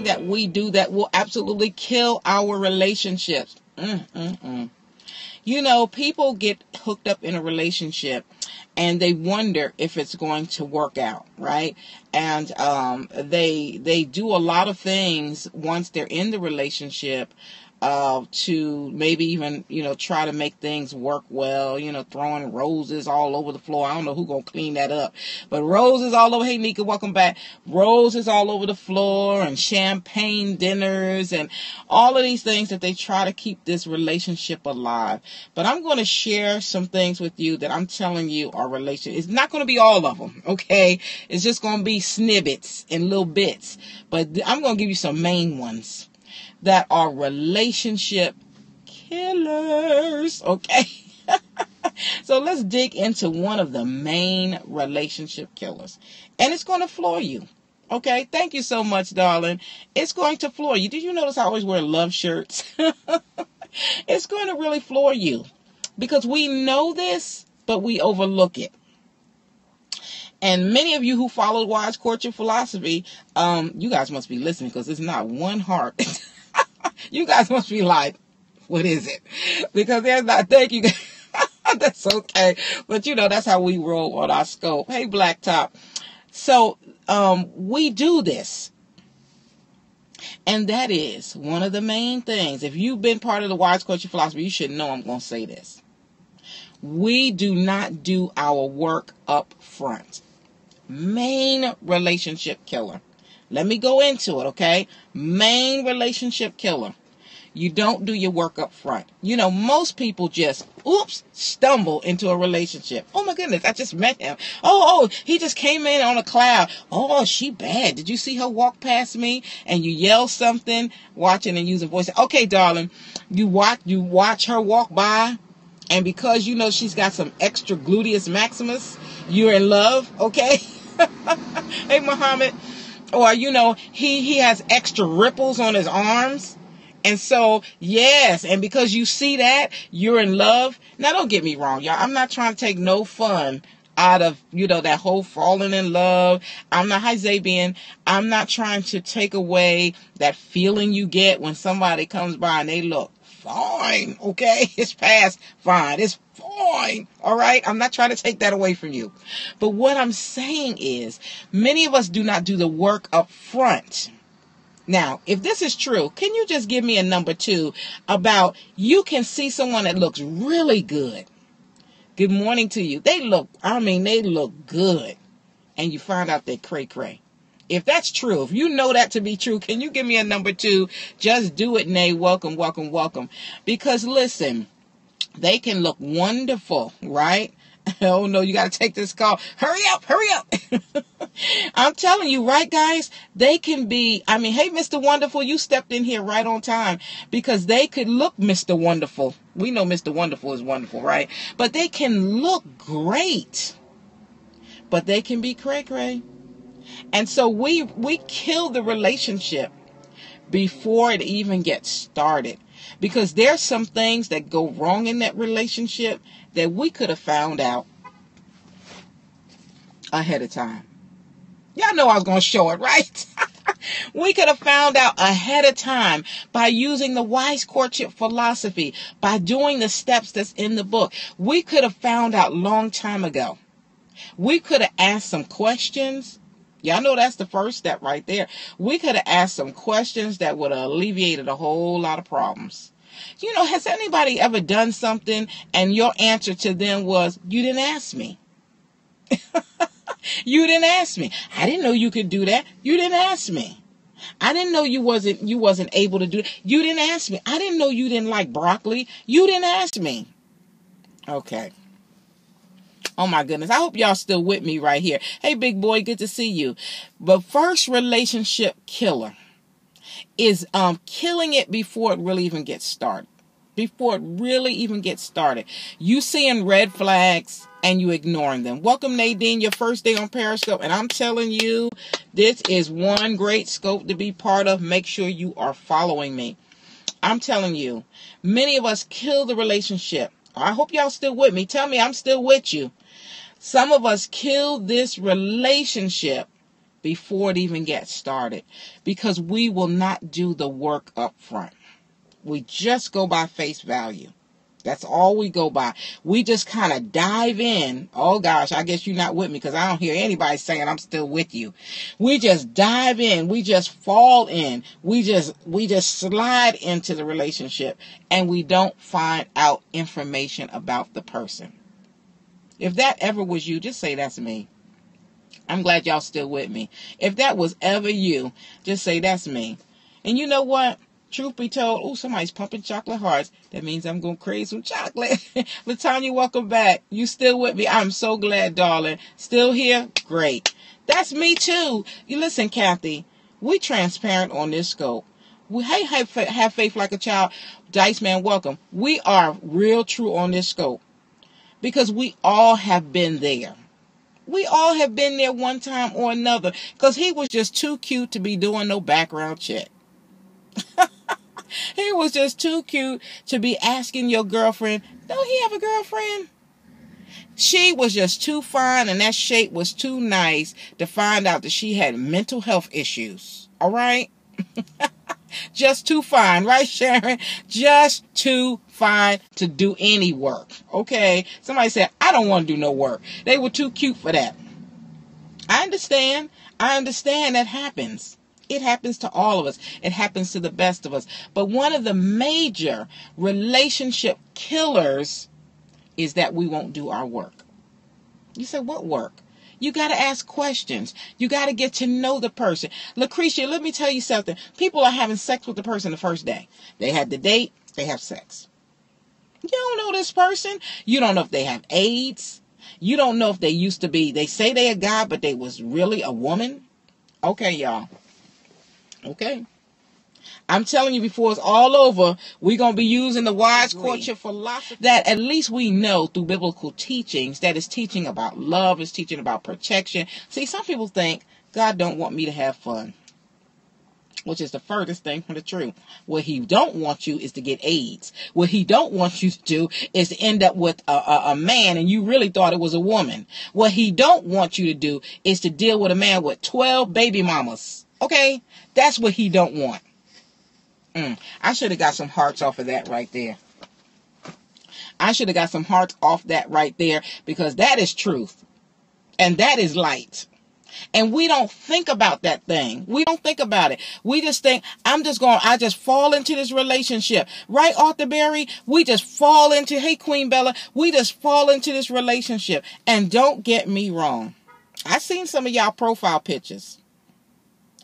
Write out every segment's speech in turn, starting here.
that we do that will absolutely kill our relationships. You know, people get hooked up in a relationship and they wonder if it's going to work out, right? And they do a lot of things once they're in the relationship to maybe even, you know, try to make things work well, you know, throwing roses all over the floor. I don't know who's going to clean that up, but roses all over. Hey, Nika, welcome back. Roses all over the floor and champagne dinners and all of these things that they try to keep this relationship alive. But I'm going to share some things with you that I'm telling you are relationships. It's not going to be all of them, okay? It's just going to be snippets and little bits. But I'm going to give you some main ones that are relationship killers, okay? So let's dig into one of the main relationship killers. And it's going to floor you, okay? Thank you so much, darling. It's going to floor you. Did you notice I always wear love shirts? It's going to really floor you because we know this, but we overlook it. And many of you who follow Wise Courtship Philosophy, you guys must be listening because it's not one heart. You guys must be like, what is it? Because there's not, thank you. That's okay. But you know, that's how we roll on our scope. Hey, Blacktop. So, we do this. And that is one of the main things. If you've been part of the Wise Courtship Philosophy, you should know I'm going to say this. We do not do our work up front. Main relationship killer. Let me go into it, okay? Main relationship killer. You don't do your work up front. You know, most people just, stumble into a relationship. Oh my goodness, I just met him. Oh, he just came in on a cloud. Oh, she bad. Did you see her walk past me? And you yell something, watching and using voice. Okay, darling, you watch her walk by, and because you know she's got some extra gluteus maximus, you're in love, okay? Hey, Muhammad. Or, you know, he has extra ripples on his arms. And so, yes, and because you see that, you're in love. Now, don't get me wrong, y'all. I'm not trying to take no fun out of, you know, that whole falling in love. I'm not Zabian. I'm not trying to take away that feeling you get when somebody comes by and they look fine, okay? It's past fine. It's fine, all right? I'm not trying to take that away from you. But what I'm saying is, many of us do not do the work up front. Now, if this is true, can you just give me a number 2 about you can see someone that looks really good. Good morning to you. They look good. And you find out they're cray-cray. If that's true, if you know that to be true, can you give me a number 2? Just do it, Nay. Welcome, welcome, welcome. Because listen, they can look wonderful, right? Oh no, you got to take this call. Hurry up, hurry up. I'm telling you, right, guys? They can be, hey, Mr. Wonderful, you stepped in here right on time because they could look Mr. Wonderful. We know Mr. Wonderful is wonderful, right? But they can look great, but they can be cray-cray. And so we kill the relationship before it even gets started. Because there's some things that go wrong in that relationship that we could have found out ahead of time. Y'all know I was going to show it, right? We could have found out ahead of time by using the Wise Courtship Philosophy, by doing the steps that's in the book. We could have found out long time ago. We could have asked some questions. Y'all know that's the first step right there. We could have asked some questions that would have alleviated a whole lot of problems. You know, has anybody ever done something and your answer to them was, you didn't ask me? You didn't ask me. I didn't know you could do that. You didn't ask me. I didn't know you wasn't able to do it. You didn't ask me. I didn't know you didn't like broccoli. You didn't ask me. Okay. Oh my goodness. I hope y'all still with me right here. Hey, big boy, good to see you. But first relationship killer is killing it before it really even gets started. Before it really even gets started. You seeing red flags and you ignoring them. Welcome, Nadine, your first day on Periscope. And I'm telling you, this is one great scope to be part of. Make sure you are following me. I'm telling you, many of us kill the relationship. I hope y'all still with me. Tell me I'm still with you. Some of us kill this relationship before it even gets started, because we will not do the work up front. We just go by face value. That's all we go by. We just kind of dive in. Oh gosh, I guess you're not with me, because I don't hear anybody saying I'm still with you. We just dive in. We just fall in. We just slide into the relationship, and we don't find out information about the person. If that ever was you, just say that's me. I'm glad y'all still with me. If that was ever you, just say that's me. And you know what? Truth be told, oh, somebody's pumping chocolate hearts. That means I'm going to crave some chocolate. Latanya, welcome back. You still with me? I'm so glad, darling. Still here? Great. That's me too. You listen, Kathy, we transparent on this scope. We have faith like a child. Dice Man, welcome. We are real true on this scope, because we all have been there. We all have been there one time or another, because he was just too cute to be doing no background check. He was just too cute to be asking your girlfriend, don't he have a girlfriend? She was just too fine, and that shape was too nice to find out that she had mental health issues. All right? Just too fine, right, Sharon? Just too fine to do any work. Okay? Somebody said, I don't want to do no work. They were too cute for that. I understand. I understand that happens. It happens to all of us. It happens to the best of us. But one of the major relationship killers is that we won't do our work. You say, what work? You got to ask questions. You got to get to know the person. Lucretia, let me tell you something. People are having sex with the person the first day. They had the date. They have sex. You don't know this person. You don't know if they have AIDS. You don't know if they used to be, they say they're a guy, but they was really a woman. Okay, y'all. Okay. I'm telling you, before it's all over, we're going to be using the wise courtship philosophy that at least we know through biblical teachings, that is teaching about love, is teaching about protection. See, some people think God don't want me to have fun, which is the furthest thing from the truth. What he don't want you is to get AIDS. What he don't want you to do is to end up with a man and you really thought it was a woman. What he don't want you to do is to deal with a man with 12 baby mamas. Okay? That's what he don't want. I should have got some hearts off of that right there. I should have got some hearts off that right there, because that is truth. And that is light. And we don't think about that thing. We don't think about it. We just think, I just fall into this relationship. Right, Arthur Berry? We just fall into, hey, Queen Bella, we just fall into this relationship. And don't get me wrong. I seen some of y'all profile pictures.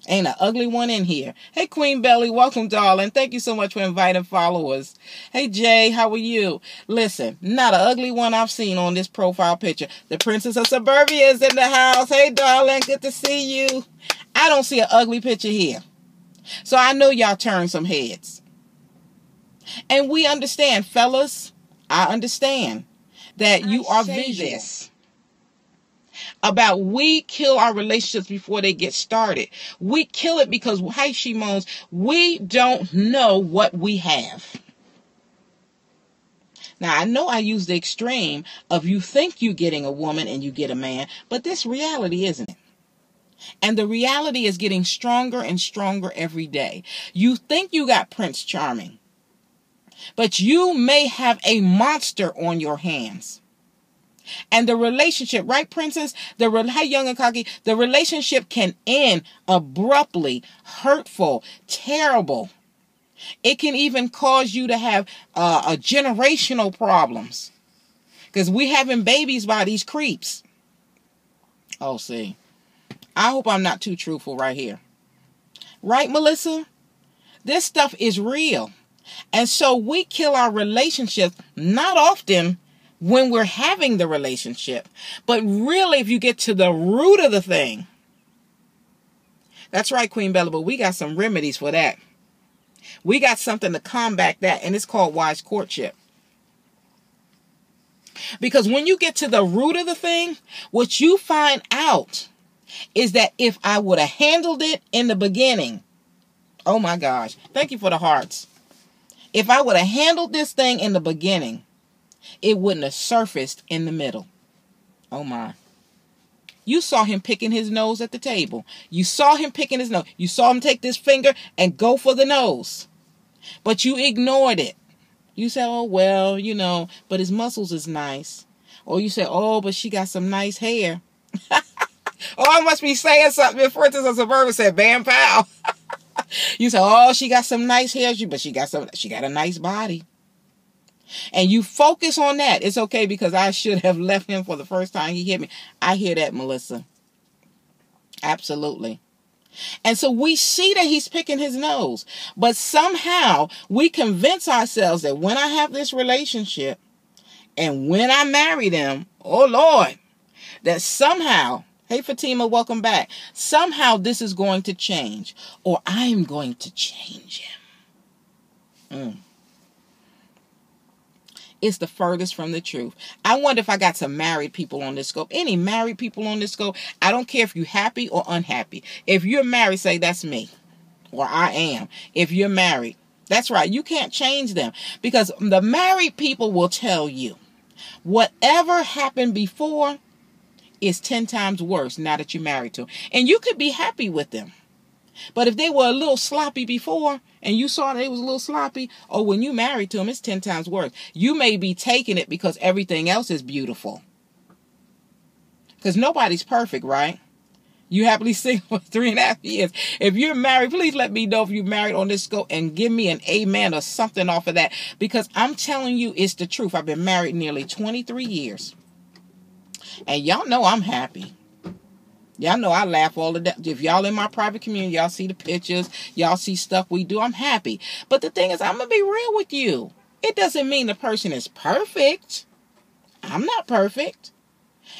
Ain't an ugly one in here. Hey, Queen Belly, welcome, darling. Thank you so much for inviting followers. Hey, Jay, how are you? Listen, not an ugly one I've seen on this profile picture. The Princess of Suburbia is in the house. Hey, darling, good to see you. I don't see an ugly picture here. So I know y'all turn some heads. And we understand, fellas, I understand that you are visual. About we kill our relationships before they get started. We kill it because, hi, she moans, we don't know what we have. Now, I know I use the extreme of you think you're getting a woman and you get a man, but this reality isn't it. And the reality is getting stronger and stronger every day. You think you got Prince Charming, but you may have a monster on your hands. And the relationship, right, Princess? Hi, Young and Cocky. The relationship can end abruptly, hurtful, terrible. It can even cause you to have a generational problems, because we having babies by these creeps. Oh, see. I hope I'm not too truthful right here. Right, Melissa? This stuff is real. And so we kill our relationships not often when we're having the relationship, but really if you get to the root of the thing. That's right, Queen Bella, but we got some remedies for that. We got something to combat that, and it's called wise courtship. Because when you get to the root of the thing, what you find out is that if I would have handled it in the beginning, oh my gosh, thank you for the hearts. If I would have handled this thing in the beginning, it wouldn't have surfaced in the middle. Oh my. You saw him picking his nose at the table. You saw him picking his nose. You saw him take this finger and go for the nose. But you ignored it. You said, oh, well, you know, but his muscles is nice. Or you said, oh, but she got some nice hair. Oh, I must be saying something. For instance, a suburban said, bam, pow. You said, oh, she got some nice hair, but she got a nice body. And you focus on that. It's okay because I should have left him for the first time he hit me. I hear that, Melissa. Absolutely. And so we see that he's picking his nose. But somehow we convince ourselves that when I have this relationship and when I marry them, oh Lord, that somehow, hey Fatima, welcome back. Somehow this is going to change, or I'm going to change him. It's the furthest from the truth. I wonder if I got some married people on this scope. Any married people on this scope? I don't care if you're happy or unhappy. If you're married, say that's me, or I am. If you're married, that's right. You can't change them, because the married people will tell you whatever happened before is 10 times worse now that you're married to them. And you could be happy with them. But if they were a little sloppy before and you saw they was a little sloppy, or when you married to them, it's 10 times worse. You may be taking it because everything else is beautiful. Because nobody's perfect, right? You happily single for 3.5 years. If you're married, please let me know if you're married on this scope and give me an amen or something off of that. Because I'm telling you, it's the truth. I've been married nearly 23 years. And y'all know I'm happy. Y'all know I laugh all the day. If y'all in my private community, y'all see the pictures, y'all see stuff we do, I'm happy. But the thing is, I'm going to be real with you. It doesn't mean the person is perfect. I'm not perfect.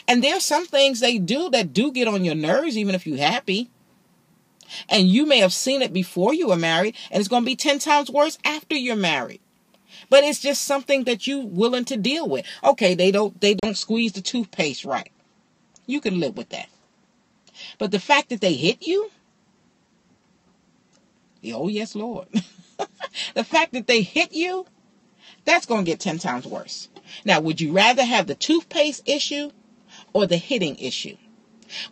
And there's some things they do that do get on your nerves, even if you're happy. And you may have seen it before you were married, and it's going to be 10 times worse after you're married. But it's just something that you're willing to deal with. Okay, they don't squeeze the toothpaste right. You can live with that. But the fact that they hit you, oh yes, Lord. The fact that they hit you, that's going to get 10 times worse. Now, would you rather have the toothpaste issue or the hitting issue?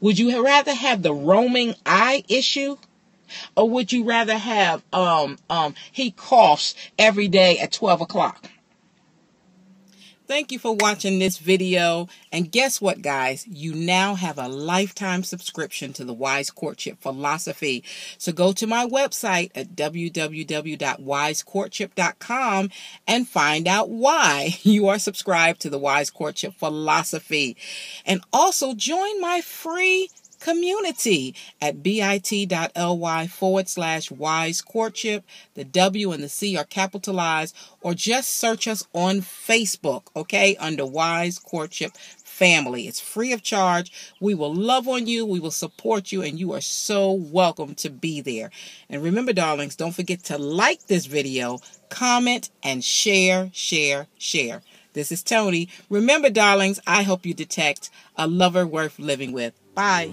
Would you rather have the roaming eye issue? Or would you rather have he coughs every day at 12 o'clock? Thank you for watching this video. And guess what, guys? You now have a lifetime subscription to the Wise Courtship philosophy. So go to my website at www.wisecourtship.com and find out why you are subscribed to the Wise Courtship philosophy. And also join my free community at bit.ly/wise courtship. The W and the C are capitalized, or just search us on Facebook, okay, under Wise Courtship Family. It's free of charge. We will love on you. We will support you, and you are so welcome to be there. And remember, darlings, don't forget to like this video, comment, and share. This is Tony. Remember, darlings, I help you detect a lover worth living with. Bye.